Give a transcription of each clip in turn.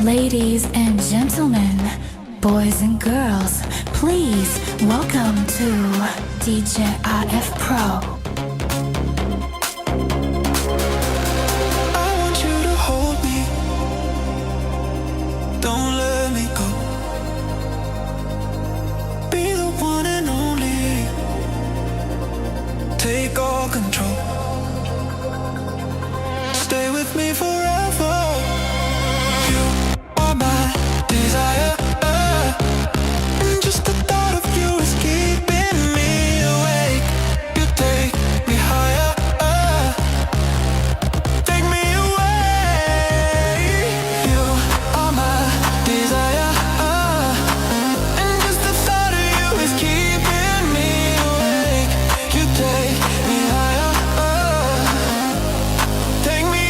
Ladies and gentlemen, boys and girls, please welcome to DJ IF Pro. I want you to hold me, don't let me go. Be the one and only, take all control. Stay with me forever. You are my desire, and just the thought of you is keeping me awake. You take me higher, take me away. You are my desire, and just the thought of you is keeping me awake. You take me higher, take me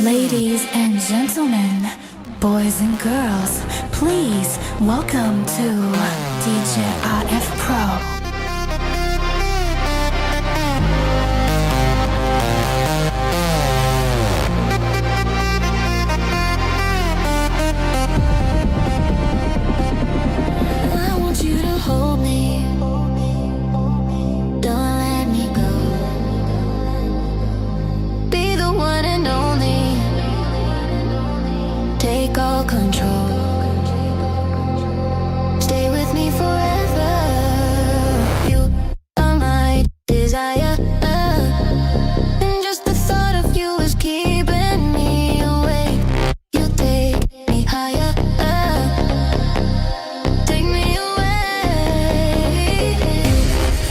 Ladies and gentlemen, boys and girls, please welcome to DJ IF Pro. I want you to hold me, don't let me go. Be the one and only, take all control. Stay with me forever. You are my desire, and just the thought of you is keeping me awake. You take me higher, take me away. You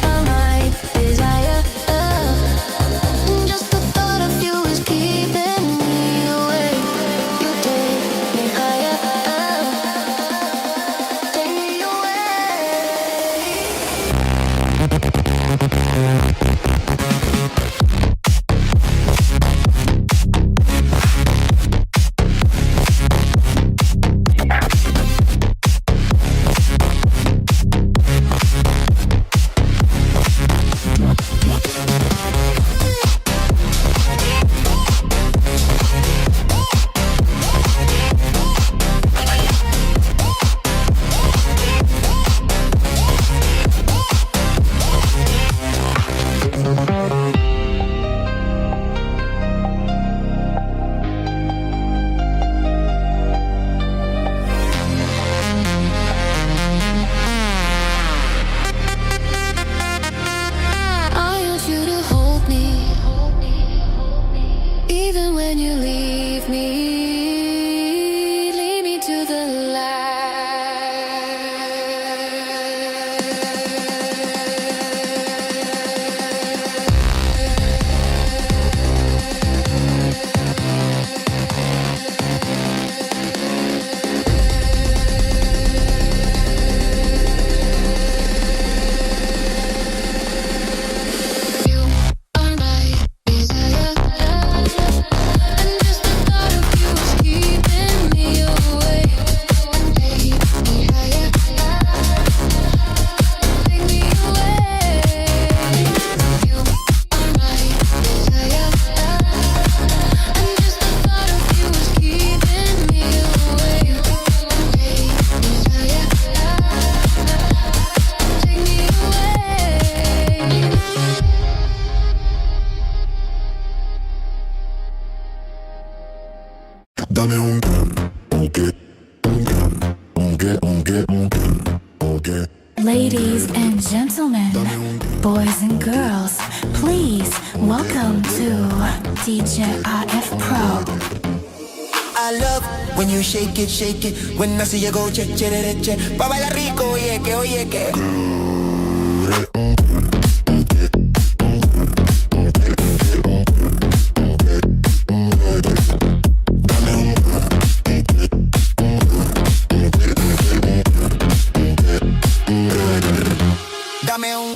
are my desire, and just the thought of you is keeping me awake. You take me higher. Dame un okay, okay. Ladies and gentlemen, boys and girls, please welcome to DJ RF Pro. I love when you shake it. When I see you go che. Pa' bailar rico, oye que. Dame un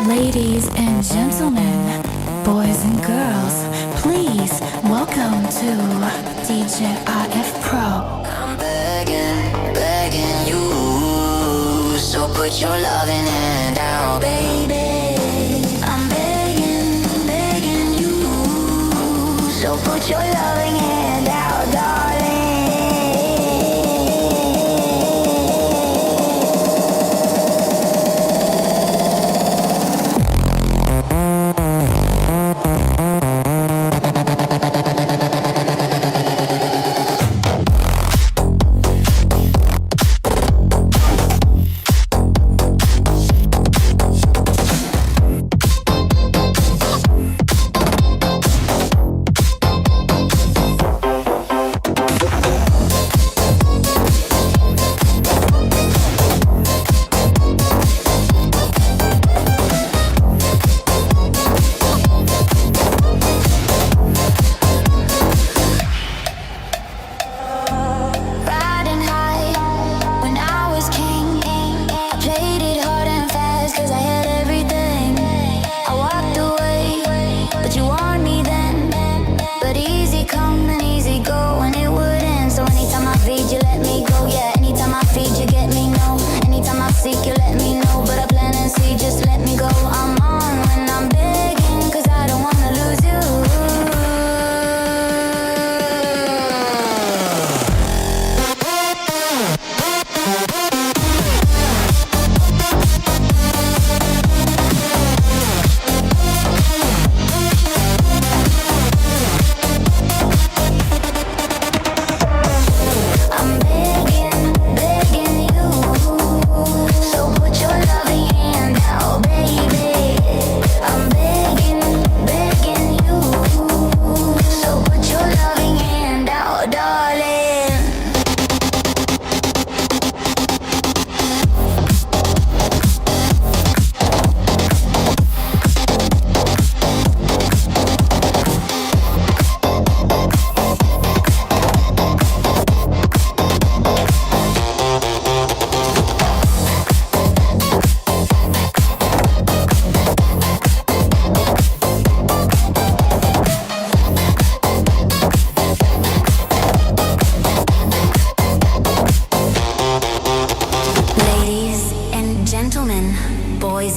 Ladies and gentlemen, boys and girls, please welcome to DJ RF Pro. I'm begging you. So put your loving hand out, baby. I'm begging you. So put your loving hand out, darling.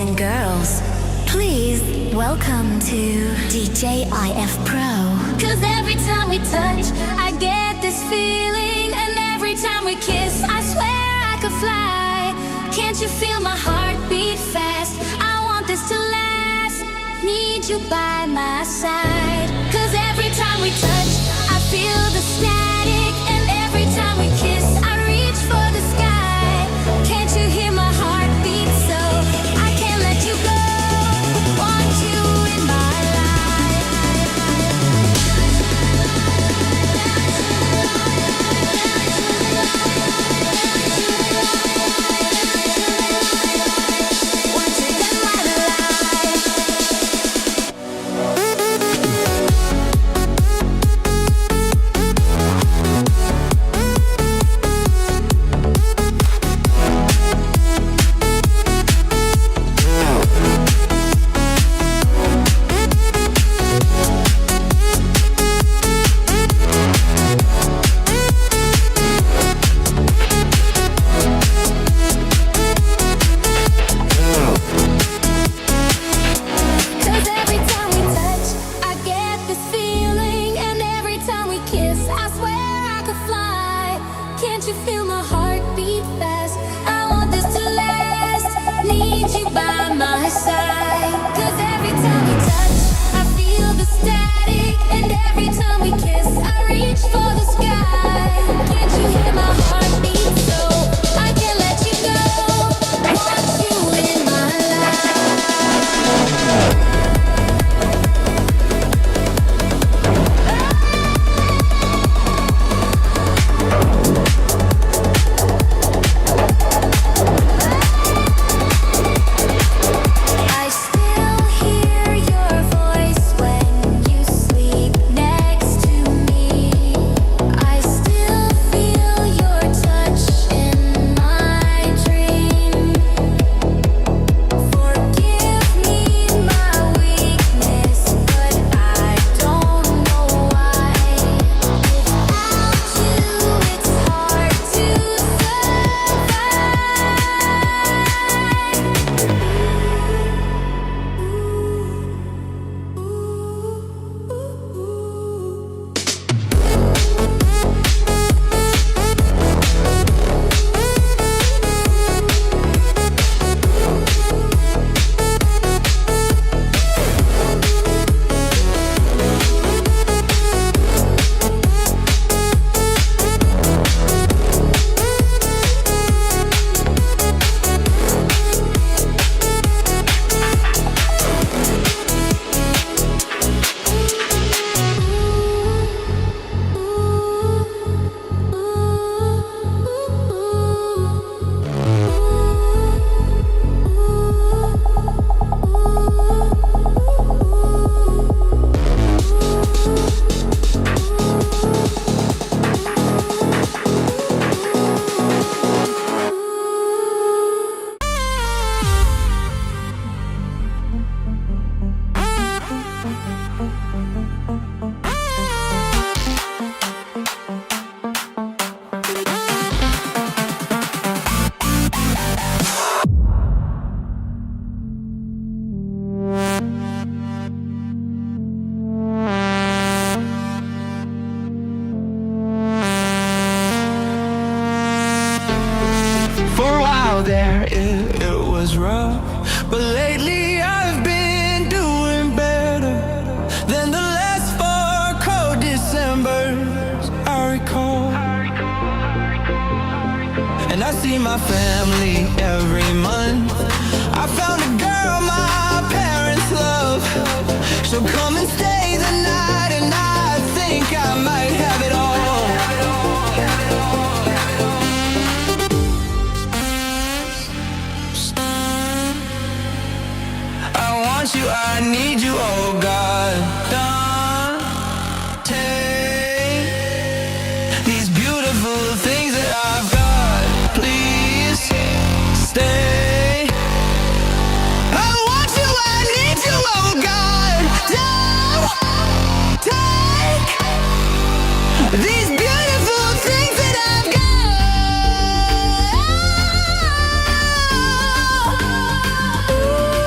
Boys and girls, please welcome to DJ IF Pro. Cause every time we touch, I get this feeling. And every time we kiss, I swear I could fly. Can't you feel my heart beat fast? I want this to last. Need you by my side. Cause every time we touch, I feel the static. And every time we kiss, I reach for the sky. Can't you hear my heart beat so? I can't let you go. Want you in my life. Want you in my life. Cause every time we touch, I get this feeling. And every time we kiss, I swear I could fly. Can't you feel my heart beat fast? I want this to last. Need you by my side. Cause every time we touch, I feel the static. And every time we kiss, I reach for the sky. Can't you hear my heart beat so? I can't let you go. Want you in my life. I still hear your voice when you sleep next to me. I still feel your touch in my dream. Forgive me my weakness, but I don't know why. Without you, it's hard to For a while there, it was rough, but lately I've been doing better than the last 4 cold Decembers I recall. And I see my family every month. I found a girl my parents love. She'll come and stay the night, and I think I might have it all. I want you, I need you, oh God. Don't take these beautiful things that I've got. Please stay. I want you, I need you, oh God. Don't take these beautiful things that I've got. Ooh.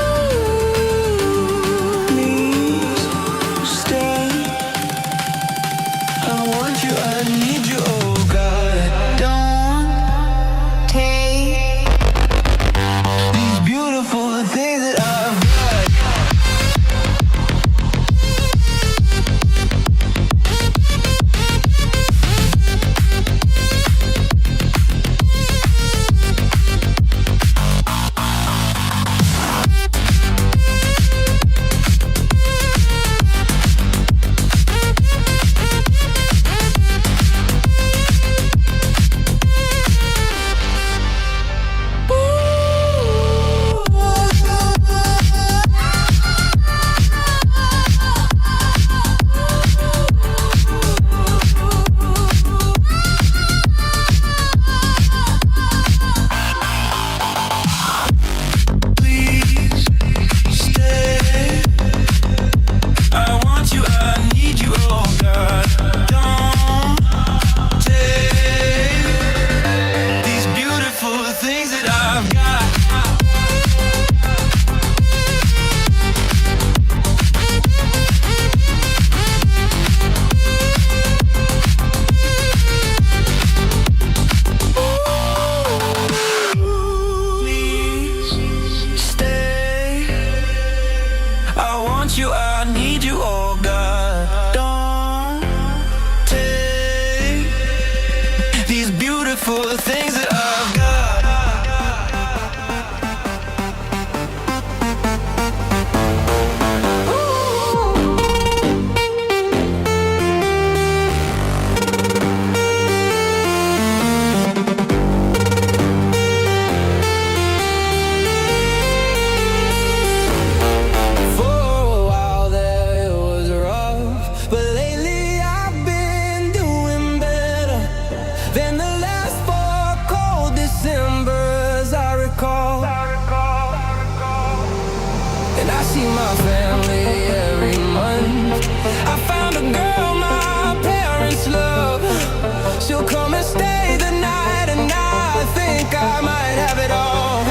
like I might have it all.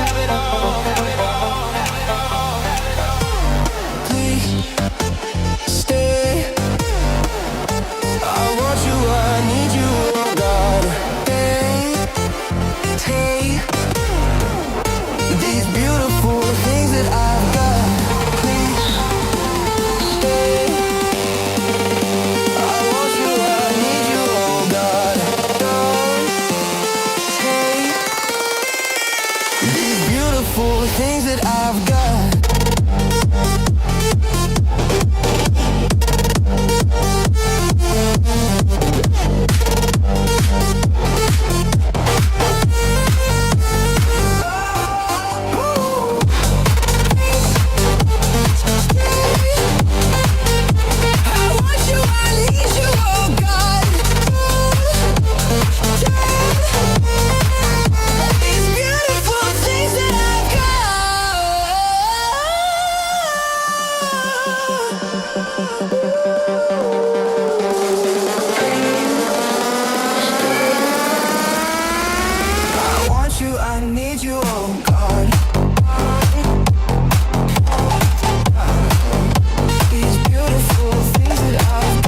Please stay. I want you, I need you, oh God. Take these beautiful things that I've got. Please stay. I want you, I need you, oh God. Don't take these beautiful things that I've got. I need you, oh God. These beautiful things that I've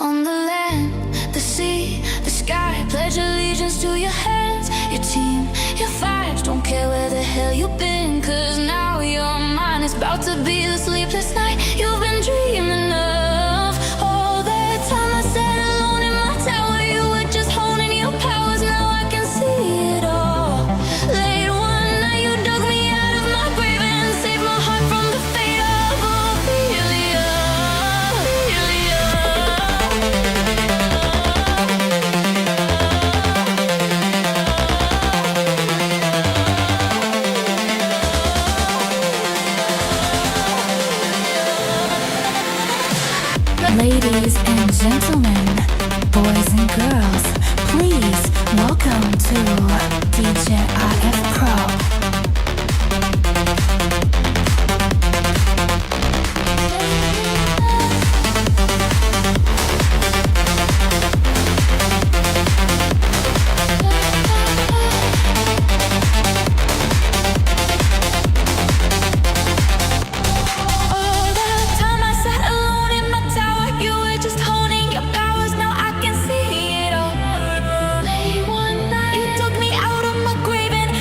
On the land, the sea, the sky, pledge allegiance to your hands, your team, your vibes. Don't care where the hell you've been, 'cause now you're mine. It's about to be the sleepless night you've been dreaming of. All that time I sat alone in my tower, you were just honing your powers. Now I can see it all. Late one night you dug me out of my grave and saved my heart from the fate of Ophelia. Ladies and gentlemen, boys and girls, please welcome to DJ IF Pro. All that time I sat alone in my tower, you were just honing your powers. Now I can see it all. Late one night, you dug me out of my grave and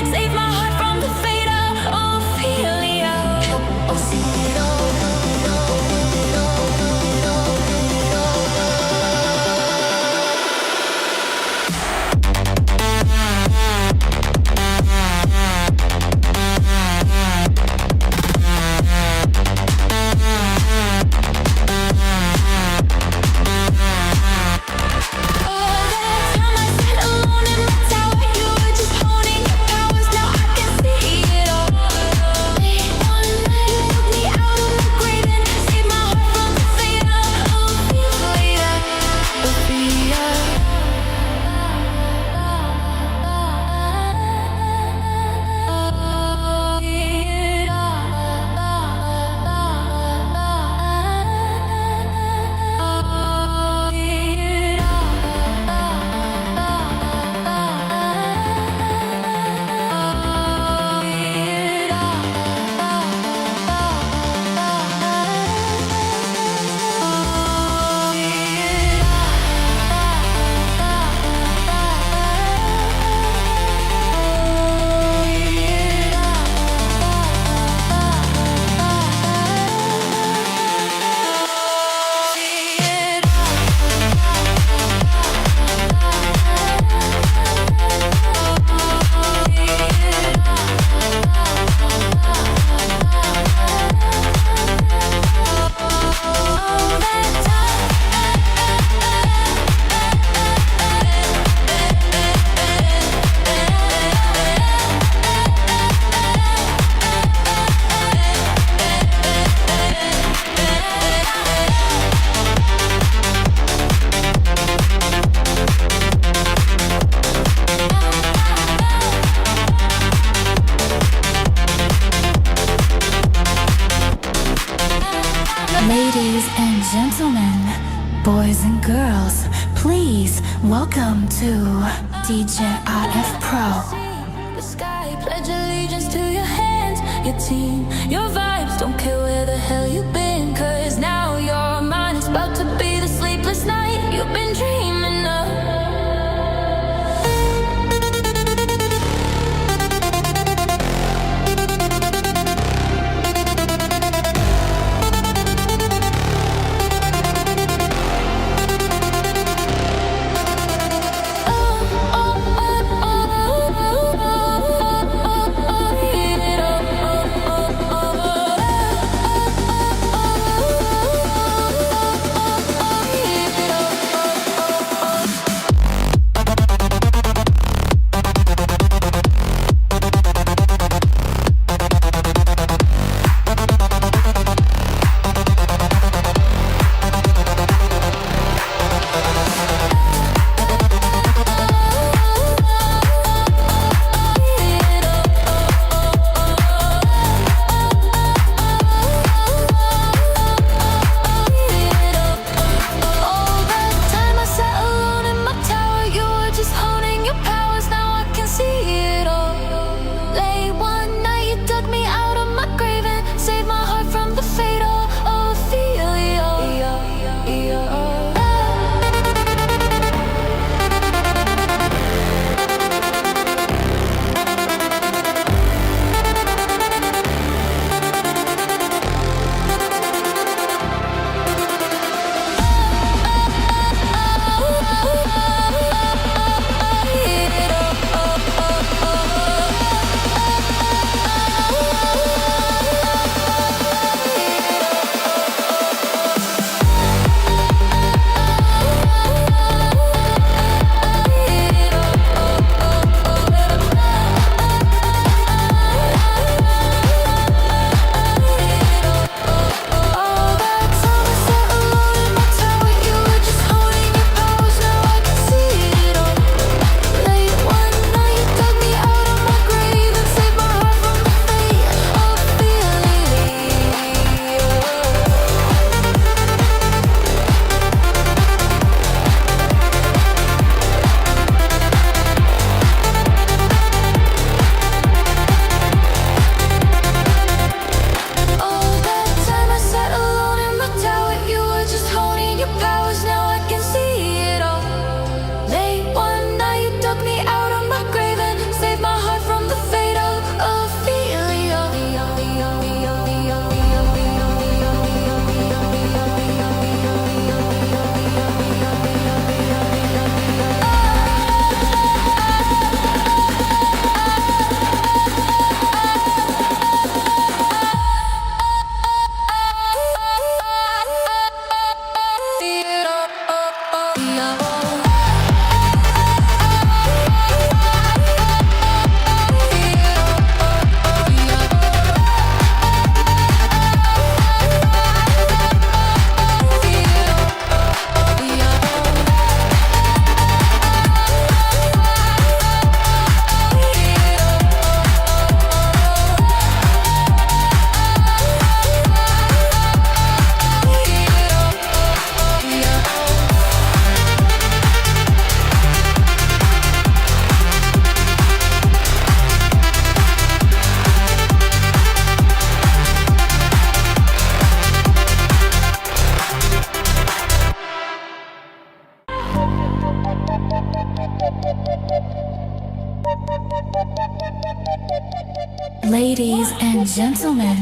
Ladies and gentlemen, boys and girls, please welcome to DJ RF Pro. The sky, pledge allegiance to your hands, your team, your vibes. Don't care where the hell you've been, 'cause now you're mine. It's about to be the sleepless night you've been dreaming of. Ladies and gentlemen,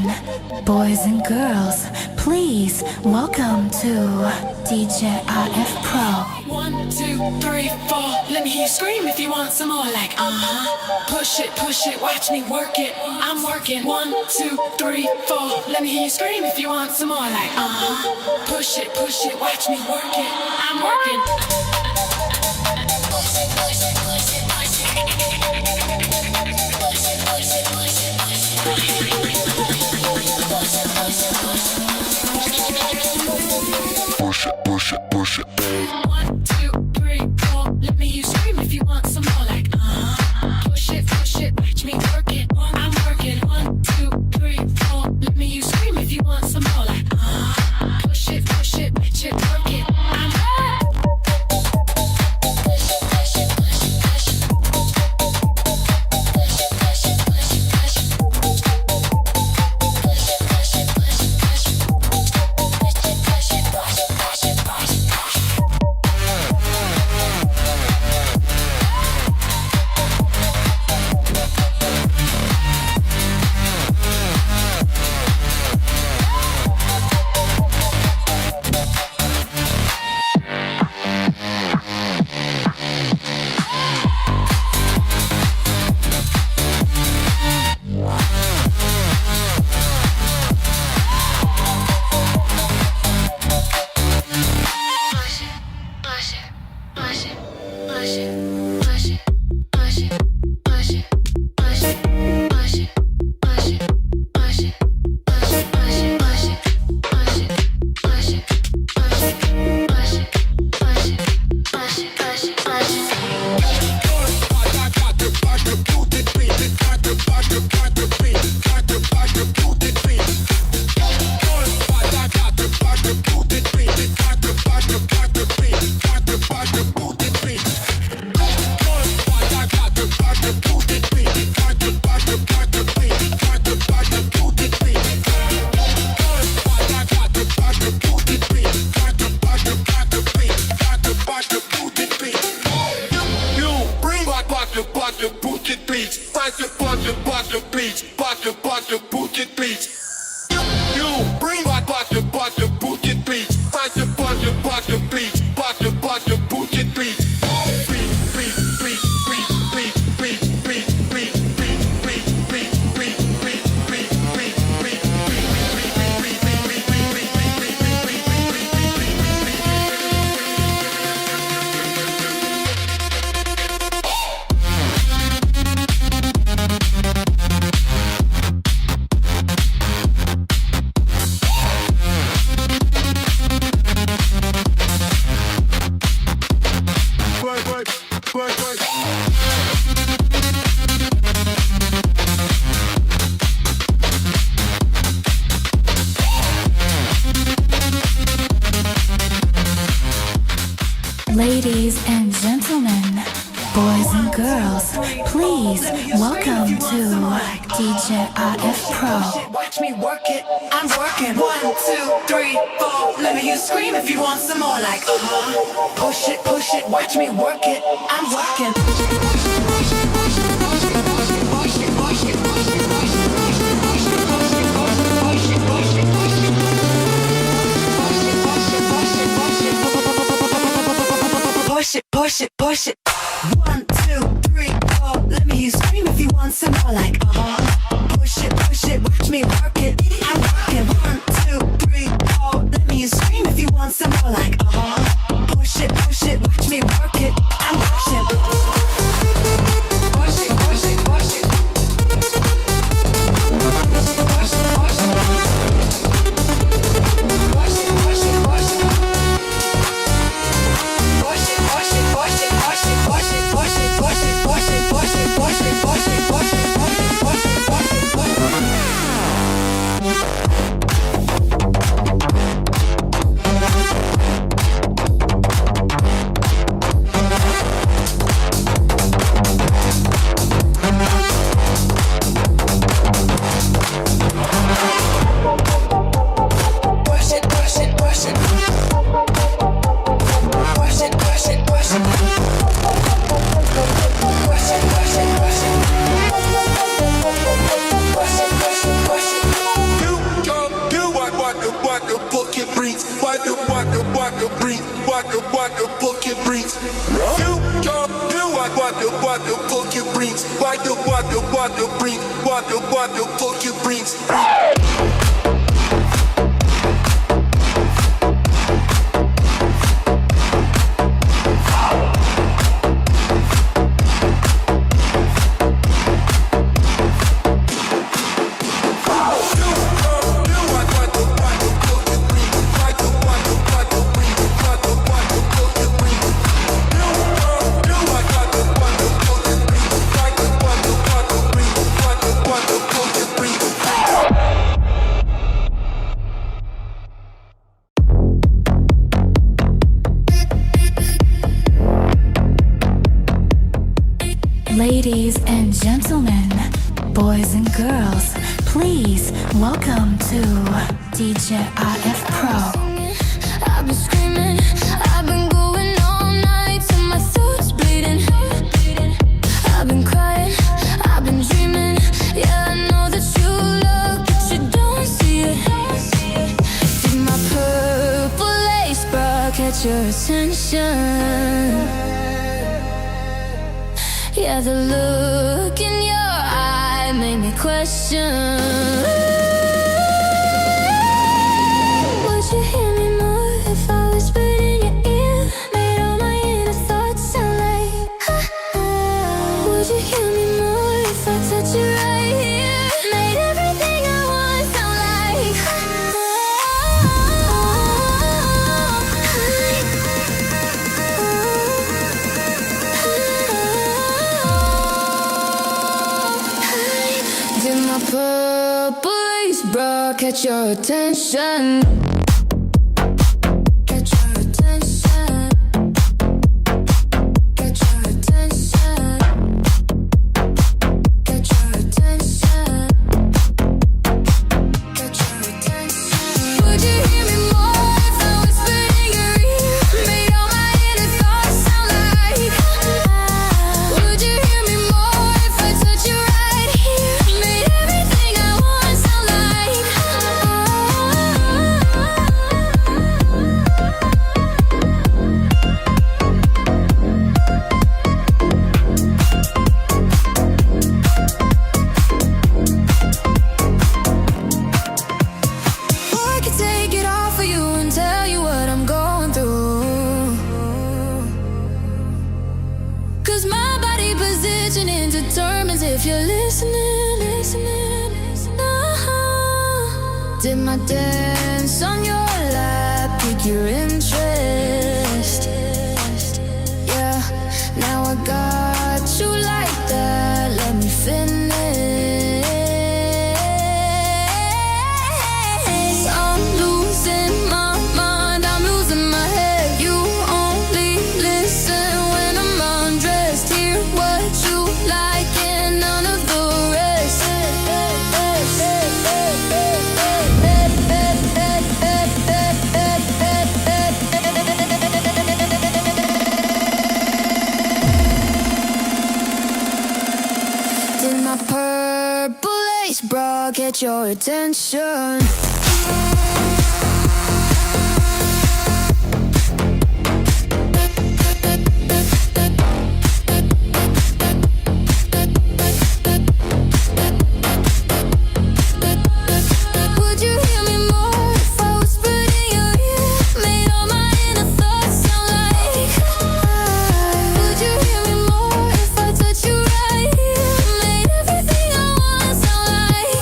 boys and girls, please welcome to DJ RF Pro. 1, 2, 3, 4. Let me hear you scream if you want some more. Like push it, watch me work it. I'm working. 1, 2, 3, 4. Let me hear you scream if you want some more. Like push it, watch me work it. I'm working. Push it, babe. 1, 2, 3, 4. Let me hear you scream if you want some more. Like push it, watch me work it. I'm working. 1, 2, 3, 4. Let me hear you scream if you want some more. Like Ladies and gentlemen, boys and girls, please welcome to DJ RF Pro. Watch me work it, I'm working. 1, 2, 3, 4. Let me hear you scream if you want some more. Like push it, watch me work it, I'm working. Push it. 1, 2, 3, 4. Let me hear you scream if you want some more. Like push it, watch me work it, I'm working. 1, 2, 3, 4. Let me hear you scream if you want some more. Like push it, watch me work it, I'm working. Push it. Push it. Push it. Ladies and gentlemen, boys and girls, please welcome to DJ RF Pro. I've been screaming, I've been going all night till my throat's bleeding. I've been crying, I've been dreaming. Yeah, I know that you look, but you don't see it. Did my purple lace bra catch your attention? Yeah, the look in your eye made me question. Would you hear me more if I whispered in your ear? Made all my inner thoughts sound like Would you hear me more if I touch you right here? Made everything I want sound like Did my purple lace bra catch your attention? Catch your attention. Catch your attention. Catch your attention. Catch your attention. Would you hear me more if I whispered in your ear? Made all my inner thoughts sound like Would you hear me more if I touch you right here? Made everything I want sound like I could take it all for you and tell you what I'm going through. 'Cause my body positioning determines if you're listening, Did my dance on your lap pique your interest? Yeah, now I got you like that. Let me finish. I'm losing my mind, I'm losing my head. You only live catch your attention. Would you hear me more if I whispered in your ear? Made all my inner thoughts sound like. Would you hear me more if I touch you right here? Made everything I want sound like.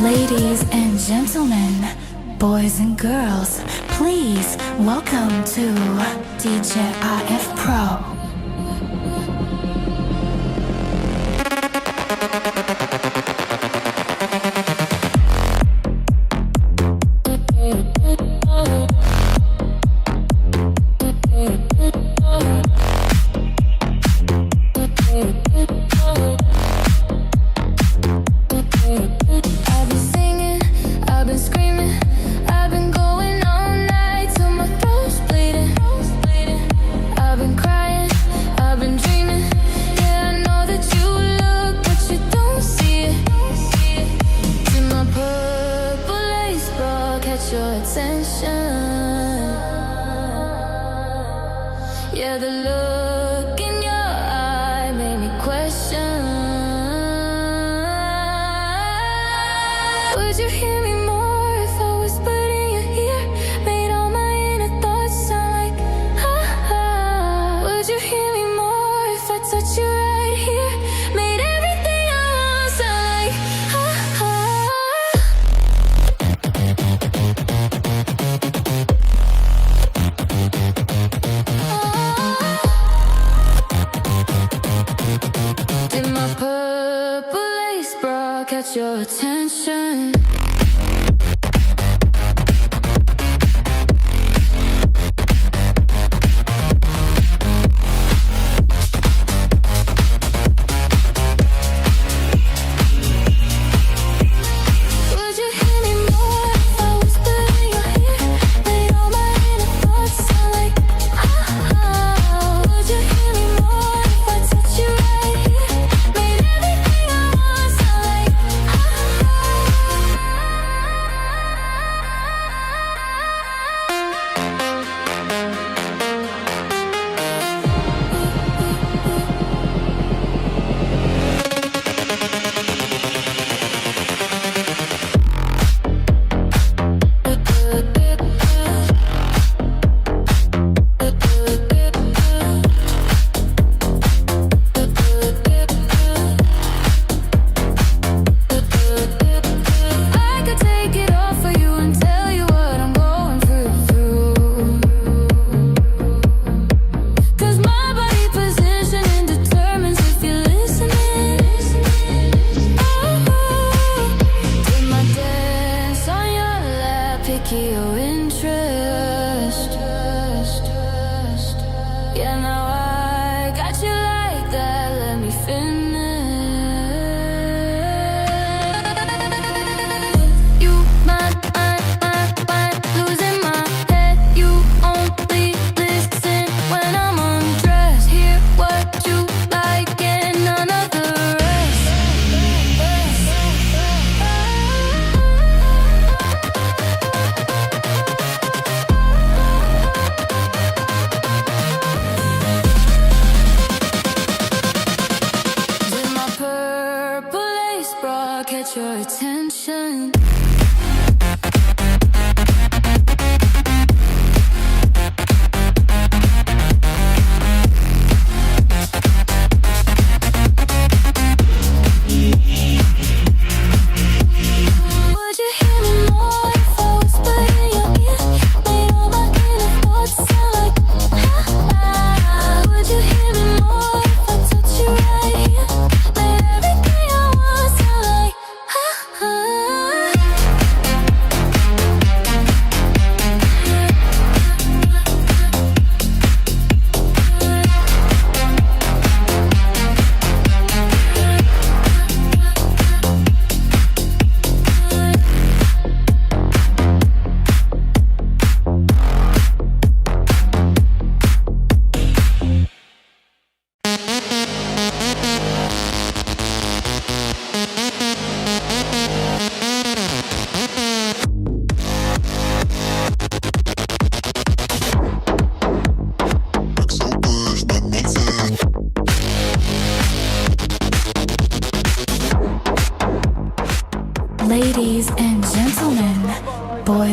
Ladies and gentlemen, boys and girls, please welcome to DJ RF Pro. I've been singing, I've been screaming, I've been going all night till my throat's bleeding. I've been crying, I've been dreaming. Yeah, I know that you look, but you don't see it. Did my purple lace bra catch your attention? Yeah, the look in your eye made me question. Would you hear me more if I whispered in your ear? Made all my inner thoughts sound like Would you hear me more if I touch you right here? Made everything I want sound like Did my purple lace bra catch your attention? Would you hear me more if I whispered in your ear? Made all my inner thoughts sound like Would you hear me more if I touch you right here? Made everything I want sound like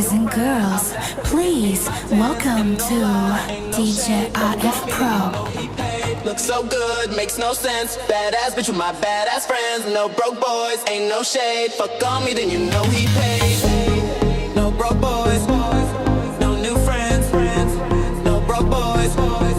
Boys and girls, please welcome to DJ RF Pro. Looks so good, makes no sense. Badass bitch with my badass friends. No broke boys, ain't no shade. Fuck on me, then you know he paid. No broke boys, no new friends. No broke boys, no new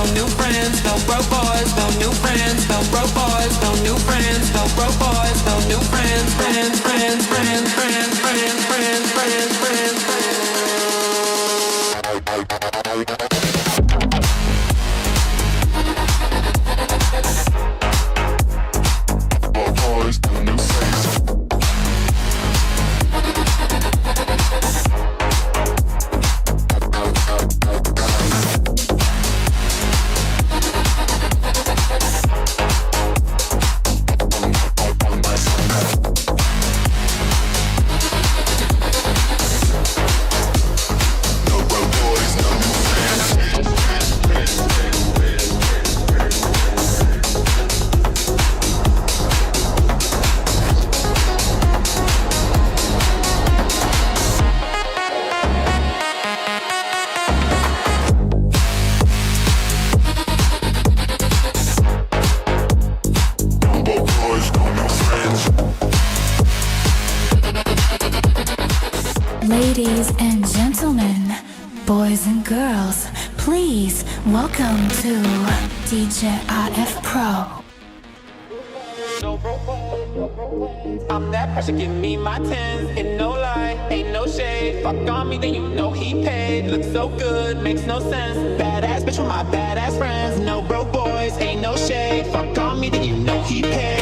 friends. No broke boys, no new friends. No broke boys, no new Ladies and gentlemen, boys and girls, please welcome to DJ RF Pro. I'm that pressure, give me my tens. And no lie, ain't no shade. Fuck on me, then you know he paid. Looks so good, makes no sense. Badass bitch with my badass friends. No broke boys, ain't no shade. Fuck on me, then you know he paid.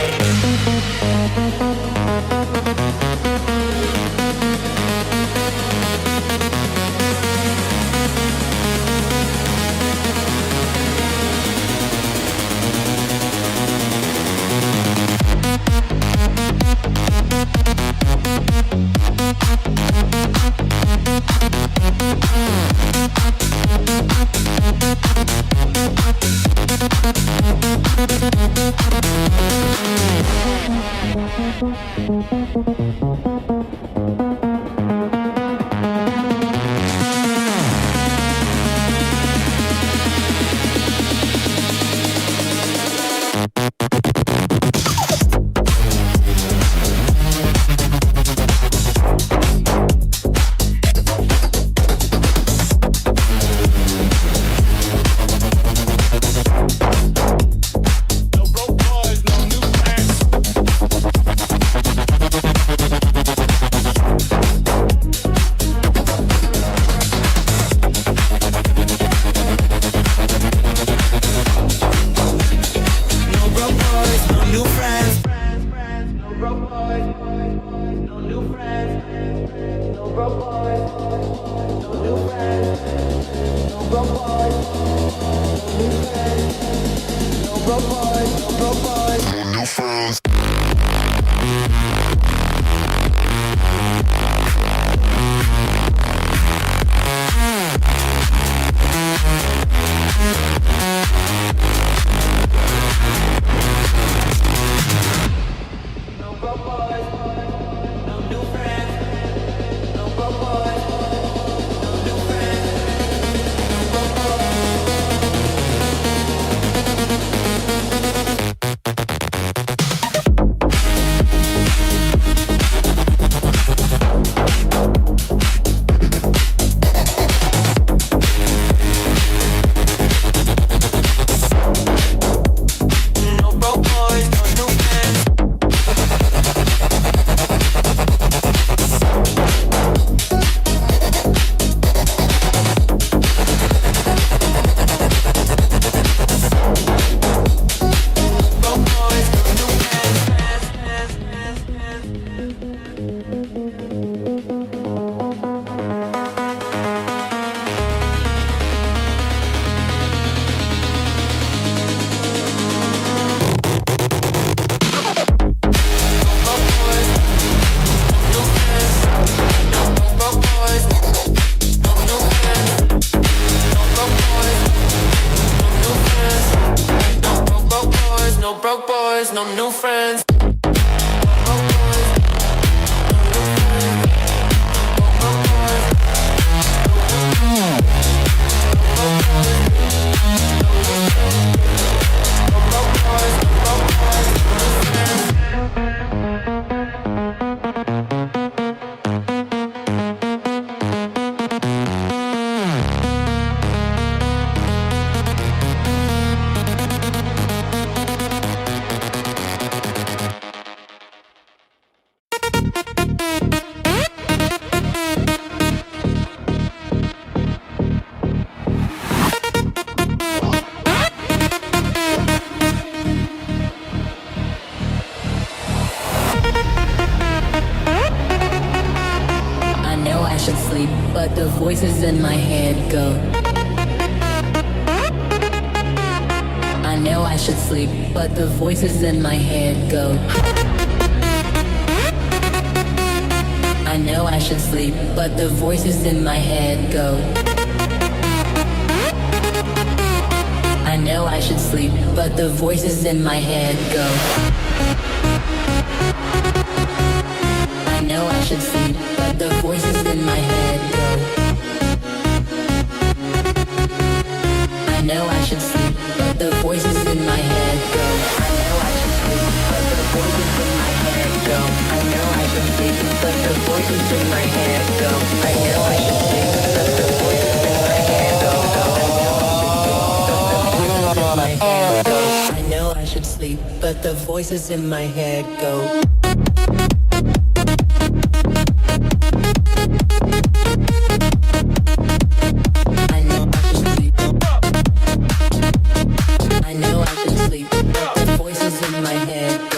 broke friends. No new friends. But the voices in my head go. I know I should sleep, but the voices in my head go. I know I should sleep, but the voices in my head go. I know I should sleep, but the voices in my head go. I know I should sleep, but the voices in my head go. I know I should sleep, but the voices in my head go. I know I should sleep, but the voices in my head go. I know I should sleep, but the voices in my head go. I know I should sleep, but the voices in my head go. I know I should sleep, but the voices in my head go.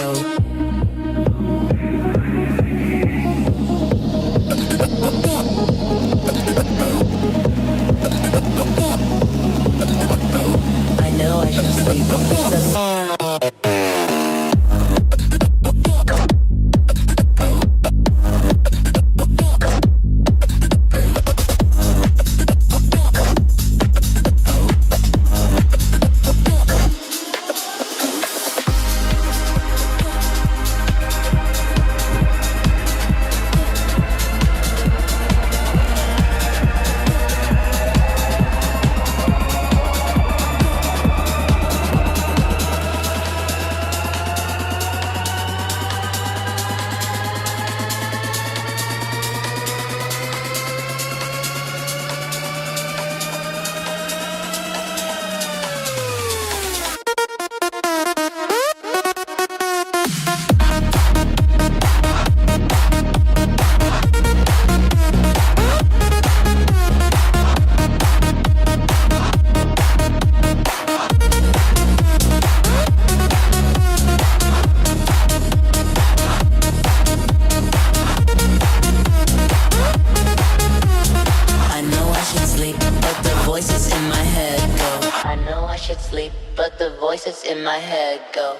Sleep, but the voices in my head go.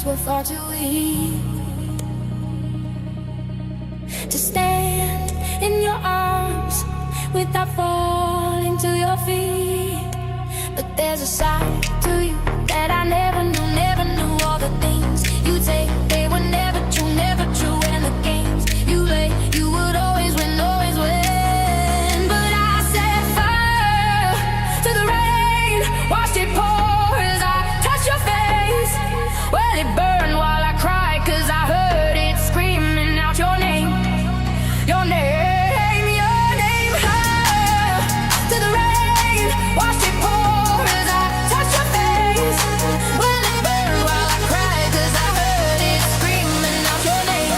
hearts were far too weak to stand in your arms without falling to your feet. But there's a side to you that I never knew, never knew. All the things you say, they were never true, never true. And the games you play, you would always win, always win. But I set fire to the rain, watched it pour as I touched your face. Well, it burned while I cried, 'cause I heard it screaming out your name, your name, your name. Fire to the rain, watched it pour as I touched your face. Well, it burned while I cried, 'cause I heard it screaming out your name,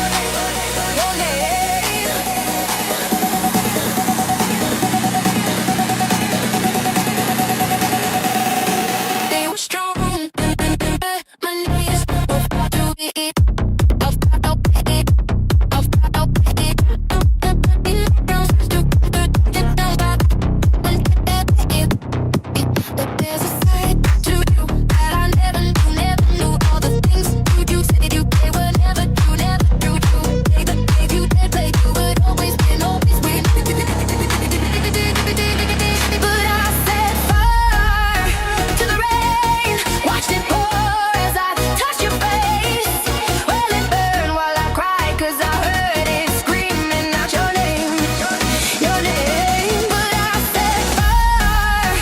your name. They were strong, my knees were far too weak. But there's a side to you that I never knew, never knew. All the things you said, they were never true, never true. The game you did play, you would always win, always win. But I set fire to the rain, watched it pour as I touched your face. Well, it burned while I cried, 'cause I heard it screaming out your name, your name. But I set fire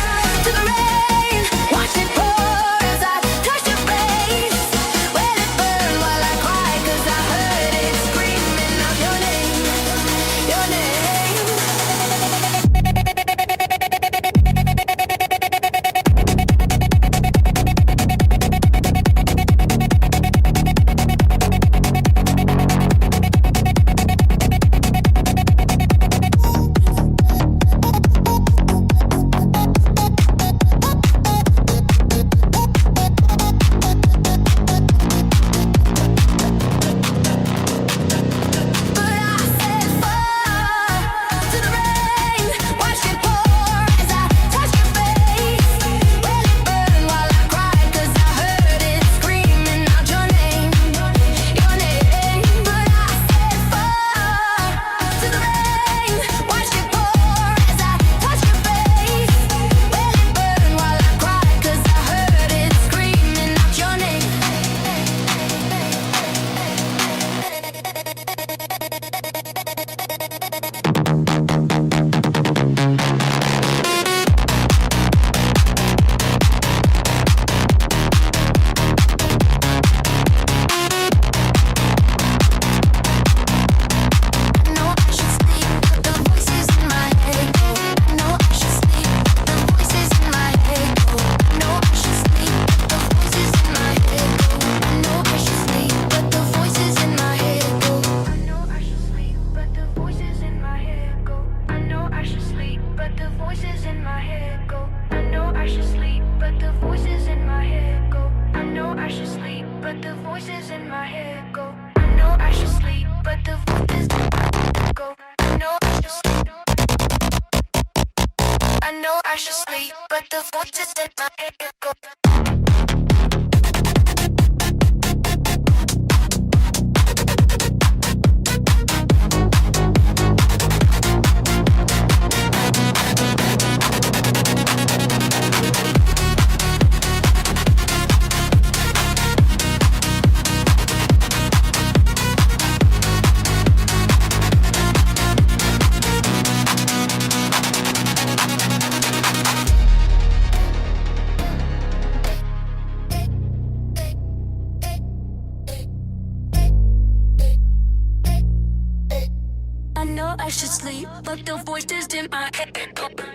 to the rain, watched it pour as I touched your face. Well, it burned while I cried, 'cause I heard it screaming out your name, your name. But I set fire to the rain, watched it pour as I touched your face. Well, it burned while I cried, 'cause I heard it screaming out your name, your name. But I set fire to the rain, watched it pour as I touched your face. Well, it burned while I cried, 'cause I heard it screaming out your name. I know I should sleep, but the voices in my head go. I know I should sleep, but the voices in my head go. I know I should sleep, but the voices in my head go. I know I should sleep, but the voices in my head go. I know I should sleep, but the voices in my head go. I know I should sleep, but the voices in my head go. I know I should sleep, but the voices in my head go. I know I should sleep, but the voices in my head go. I know I should sleep, but the voices in my head go. I know I should sleep. I know I should sleep, but the voices in my head go. I know I should sleep, but the voices in my head go.